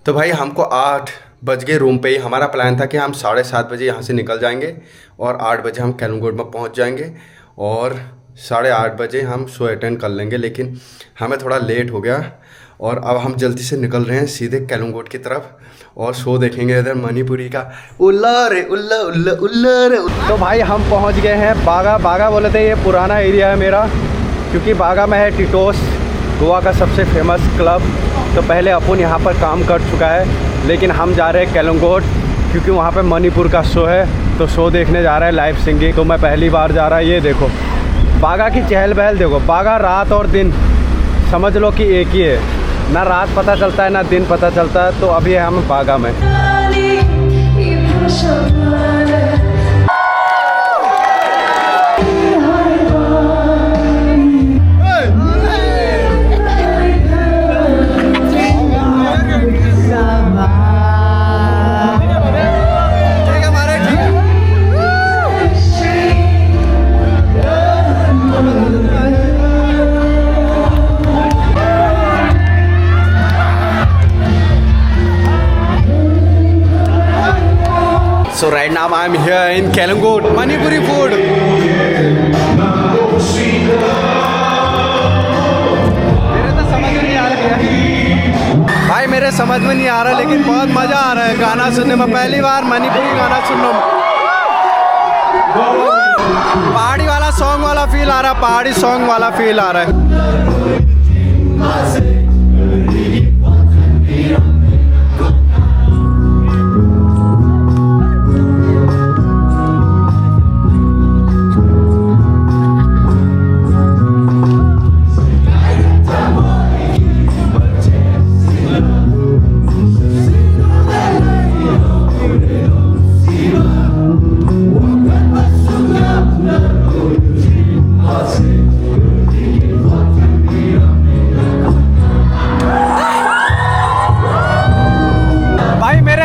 तो भाई हमको 8 बज गए रूम पे ही। हमारा प्लान था कि हम 7:30 बजे यहाँ से निकल जाएंगे और 8 बजे हम कैलमगोड में पहुँच जाएंगे और 8:30 बजे हम शो अटेंड कर लेंगे, लेकिन हमें थोड़ा लेट हो गया और अब हम जल्दी से निकल रहे हैं सीधे कैलमगोड की तरफ और शो देखेंगे इधर मणिपुरी का उल्ला रे उल्ला उल्ला उल्ला रे। तो भाई हम पहुंच गए हैं बागा। बागा बोले थे ये पुराना एरिया है मेरा, क्योंकि बागा में है टिटोस, गोवा का सबसे फेमस क्लब। तो पहले अपुन यहाँ पर काम कर चुका है, लेकिन हम जा रहे हैं कैलमगोड क्योंकि वहाँ पे मणिपुर का शो है, तो शो देखने जा रहा है लाइव सिंगिंग। तो मैं पहली बार जा रहा है। ये देखो बागा की चहल पहल देखो। बागा रात और दिन समझ लो कि एक ही है, ना रात पता चलता है ना दिन पता चलता है। तो अभी हम बागा में। So right now I'm here in Calangute, Manipuri food. मेरे तो समझ में नहीं आ रहा है भाई, मेरे समझ में नहीं आ रहा, लेकिन बहुत मज़ा आ रहा है गाना सुनने में। पहली बार मणिपुरी गाना सुन रहा हूँ। पहाड़ी वाला सॉन्ग वाला फील आ रहा है, पहाड़ी सॉन्ग वाला फील आ रहा है।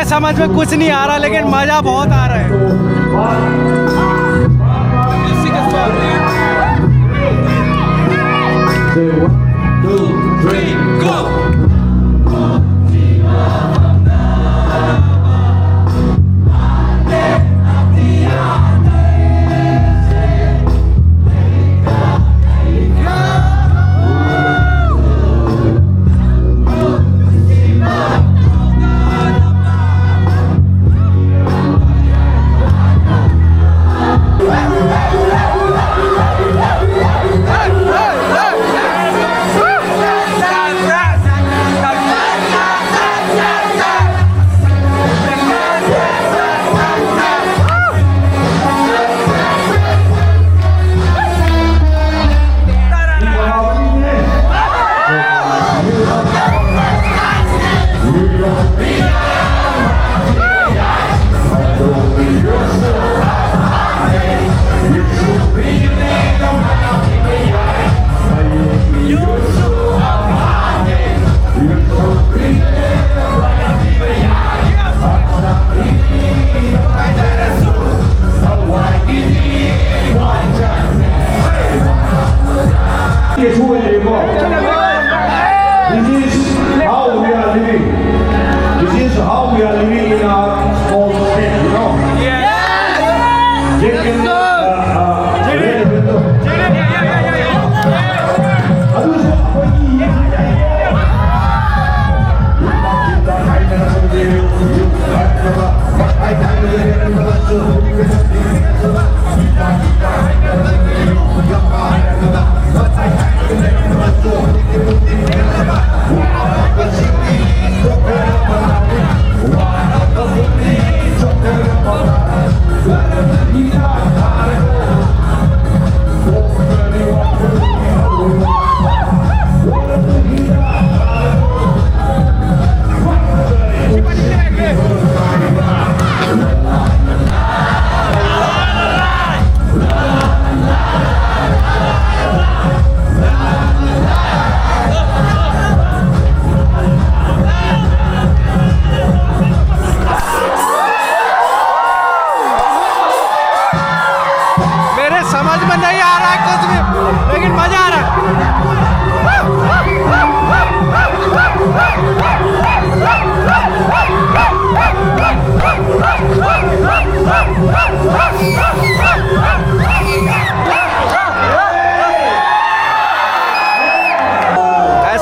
समझ में कुछ नहीं आ रहा, लेकिन मजा बहुत आ रहा है। 1, 2, 3, go!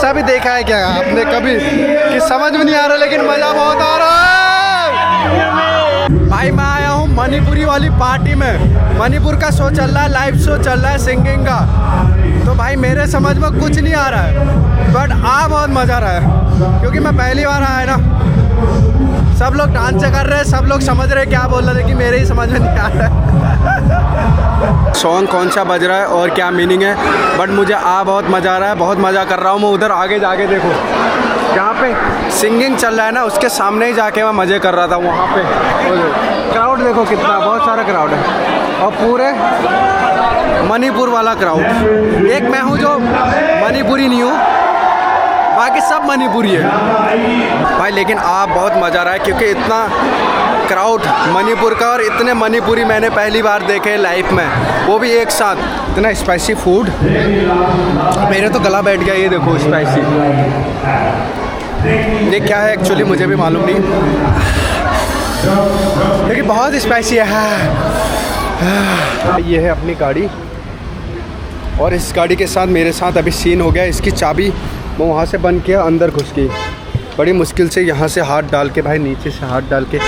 ऐसा भी देखा है क्या आपने कभी कि समझ में नहीं आ रहा लेकिन मज़ा बहुत आ रहा है। भाई मैं आया हूँ मणिपुरी वाली पार्टी में। मणिपुर का शो चल रहा है, लाइव शो चल रहा है सिंगिंग का। तो भाई मेरे समझ में कुछ नहीं आ रहा है, बट बहुत मज़ा आ रहा है क्योंकि मैं पहली बार आया ना। सब लोग डांस कर रहे हैं, सब लोग समझ रहे हैं क्या बोल रहे हैं, लेकिन मेरे ही समझ में नहीं आ रहा है सॉन्ग कौन सा बज रहा है और क्या मीनिंग है। बट मुझे बहुत मज़ा आ रहा है, बहुत मज़ा कर रहा हूँ मैं। उधर आगे जाके देखो, जहाँ पे सिंगिंग चल रहा है ना उसके सामने ही जाके मैं मज़े कर रहा था। वहाँ पे क्राउड देखो कितना, बहुत सारा क्राउड है और पूरे मणिपुर वाला क्राउड। एक मैं हूँ जो मणिपुरी नहीं हूँ, बाकी सब मणिपुरी है भाई। लेकिन बहुत मज़ा आ रहा है क्योंकि इतना क्राउड मणिपुर का और इतने मणिपुरी मैंने पहली बार देखे लाइफ में, वो भी एक साथ। इतना स्पाइसी फूड, मेरे तो गला बैठ गया। ये देखो स्पाइसी, ये क्या है एक्चुअली मुझे भी मालूम नहीं, लेकिन बहुत स्पाइसी है। ये है अपनी गाड़ी और इस गाड़ी के साथ मेरे साथ अभी सीन हो गया। इसकी चाबी मैं वहाँ से बंद किया, अंदर घुस गई। बड़ी मुश्किल से यहाँ से हाथ डाल के, भाई नीचे से हाथ डाल के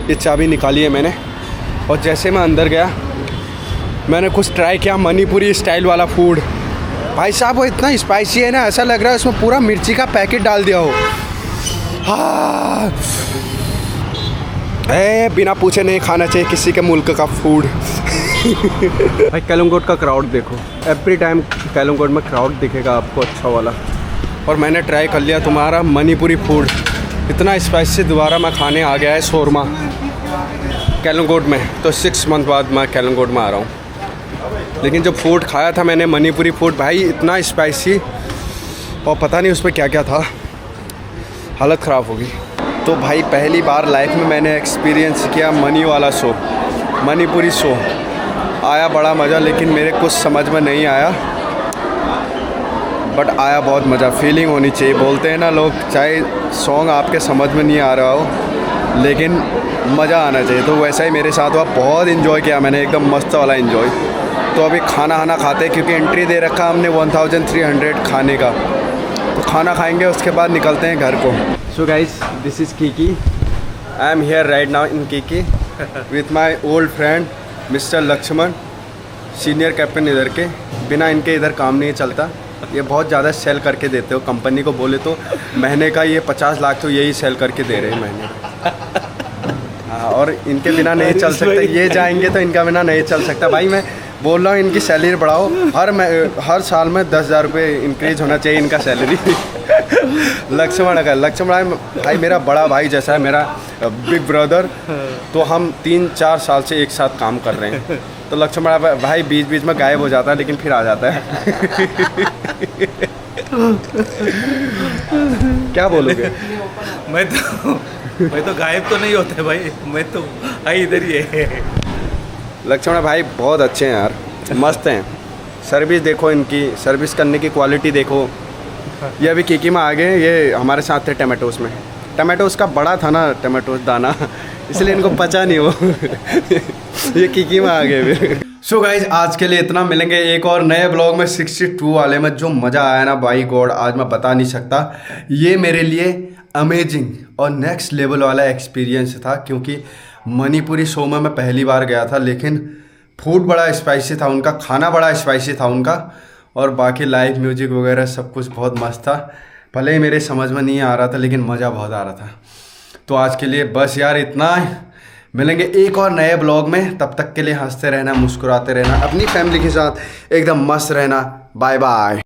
ये चाबी निकाली है मैंने। और जैसे मैं अंदर गया मैंने कुछ ट्राई किया मणिपुरी स्टाइल वाला फूड। भाई साहब वो इतना स्पाइसी है ना, ऐसा लग रहा है उसमें पूरा मिर्ची का पैकेट डाल दिया हो। हाँ बिना पूछे नहीं खाना चाहिए किसी के मुल्क का फूड। भाई कलिंगोट का क्राउड देखो, एवरी टाइम कलिंगोट में क्राउड दिखेगा आपको अच्छा वाला। और मैंने ट्राई कर लिया तुम्हारा मणिपुरी फूड, इतना स्पाइसी। दोबारा मैं खाने आ गया है शोरमा कलिंगोट में। तो 6 मंथ बाद मैं कलिंगोट में आ रहा हूँ। लेकिन जो फूड खाया था मैंने मणिपुरी फूड, भाई इतना स्पाइसी और पता नहीं उसमें क्या क्या था, हालत ख़राब होगी। तो भाई पहली बार लाइफ में मैंने एक्सपीरियंस किया मनी वाला शो, मणिपुरी शो। आया बड़ा मज़ा, लेकिन मेरे कुछ समझ में नहीं आया, बट आया बहुत मज़ा। फीलिंग होनी चाहिए, बोलते हैं ना लोग, चाहे सॉन्ग आपके समझ में नहीं आ रहा हो लेकिन मज़ा आना चाहिए। तो वैसा ही मेरे साथ हुआ, बहुत इन्जॉय किया मैंने, एकदम मस्त वाला इन्जॉय। तो अभी खाना खाते क्योंकि एंट्री दे रखा हमने 1300 खाने का। तो खाना खाएंगे उसके बाद निकलते हैं घर को। सो गाइस दिस इज़ कीकी, I am here right now in कीकी with my old friend mister Lakshman, senior captain इधर के। बिना इनके इधर काम नहीं चलता। ये बहुत ज़्यादा सेल करके देते हो कंपनी को, बोले तो महीने का ये 50 लाख तो यही सेल करके दे रहे हैं महीने। हाँ, और इनके बिना नहीं चल सकता। ये जाएंगे तो इनका बिना नहीं चल सकता। भाई मैं बोल रहा हूँ इनकी सैलरी बढ़ाओ, हर साल में 10,000 रुपये इंक्रीज होना चाहिए इनका सैलरी। लक्ष्मण भाई मेरा बड़ा भाई जैसा है, मेरा बिग ब्रदर। तो हम 3-4 साल से एक साथ काम कर रहे हैं। तो लक्ष्मण भाई बीच बीच में गायब हो जाता है लेकिन फिर आ जाता है। क्या बोलोगे? मैं तो गायब तो नहीं होता भाई, मैं तो इधर ही है। लक्ष्मण भाई बहुत अच्छे हैं यार, मस्त हैं। सर्विस देखो, इनकी सर्विस करने की क्वालिटी देखो। ये अभी कीकी में आ गए, ये हमारे साथ थे टमाटोस में। टमाटोस का बड़ा था ना टमाटोस दाना, इसलिए इनको पचा नहीं वो। ये कीकी में आ गए फिर। सो गाइज आज के लिए इतना, मिलेंगे एक और नए ब्लॉग में 62 वाले में। जो मज़ा आया ना भाई गॉड, आज मैं बता नहीं सकता। ये मेरे लिए अमेजिंग और नेक्स्ट लेवल वाला एक्सपीरियंस था, क्योंकि मणिपुरी शो में मैं पहली बार गया था, लेकिन फूड बड़ा स्पाइसी था उनका, खाना बड़ा स्पाइसी था उनका, और बाकी लाइव म्यूजिक वगैरह सब कुछ बहुत मस्त था। भले ही मेरे समझ में नहीं आ रहा था लेकिन मज़ा बहुत आ रहा था। तो आज के लिए बस यार इतना। मिलेंगे एक और नए ब्लॉग में, तब तक के लिए हंसते रहना, मुस्कुराते रहना, अपनी फैमिली के साथ एकदम मस्त रहना। Bye bye.